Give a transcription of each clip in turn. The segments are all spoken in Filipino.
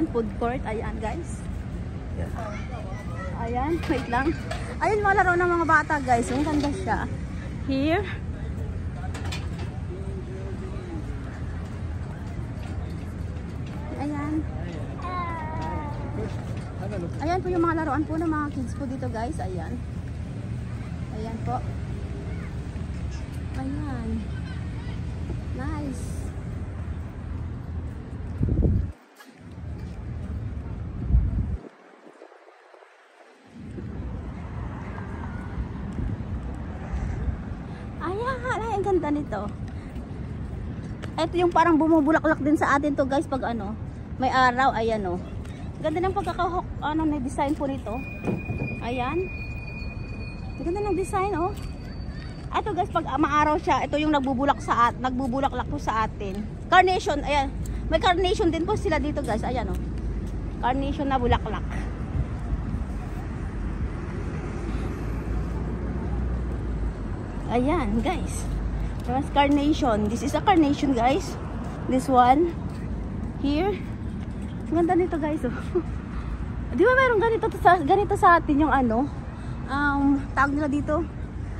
Ayan, food court. Ayan, guys. Ayan, wait lang. Ayan, mga laro ng mga bata, guys. Ang ganda siya. Here. Ayan. Ayan po yung mga laruan po ng mga kids po dito, guys. Ayan. Ayan po. Ayan. Nice. Ayan, ay, ang ganda nito. Ito yung parang bumubulaklak din sa atin to, guys, pag ano, may araw. Ayan, oh. Ganda ng pagkaka na design po nito. Ayan. Ganda ng design, oh. Ito, guys, pag maaraw siya, ito yung nagbubulaklak po sa atin. Carnation, ayan. May carnation din po sila dito, guys. Ayan, oh. Carnation na bulaklak. Ayan, guys. There's carnation. This is a carnation, guys. This one. Here. Ang ganda nito, guys, oh. Di ba mayroong ganito sa atin yung ano? Tawag nila dito,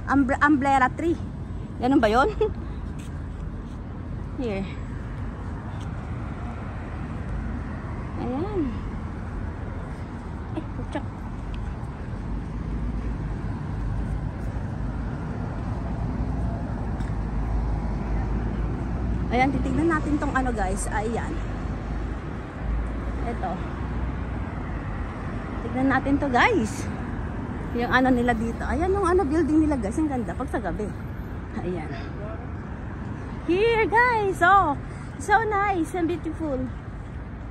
umbrella tree. Ganun ba yun? Here. Ayan. Eh, putsak. Ayan, titignan natin tong ano, guys. Ayan. Ito. Tignan natin to, guys. Yung ano nila dito. Ayan yung ano building nila, guys. Ang ganda pag sa gabi. Ayan. Here, guys. Oh, so nice and beautiful.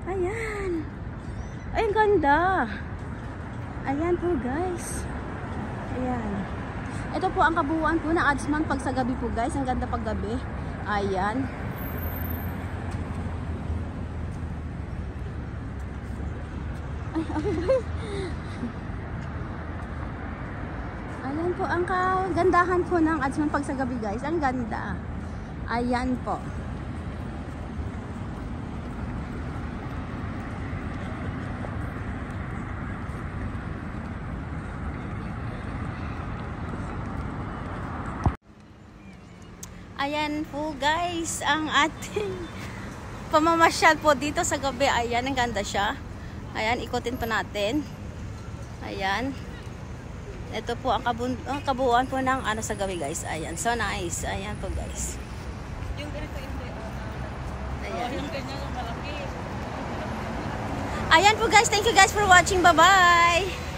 Ayan. Ay, ang ganda. Ayan po, guys. Ayan. Ito po ang kabuuan po ng Adsman pag sa gabi po, guys. Ang ganda pag gabi. Ayan. Ay, okay. Ayan po ang kagandahan po ng Adsman pag sa gabi, guys. Ang ganda. Ayan po. Ayan po, guys, ang ating pamamasyal po dito sa gabi. Ayan, ang ganda siya. Ayan, ikutin pa natin. Ayan. Ito po ang kabuuan po ng ano sa gabi, guys. Ayan, so nice. Ayan po, guys. Yung ganito hindi. Ayan. Yung ganyan yung malaki. Ayan po, guys. Thank you, guys, for watching. Bye-bye.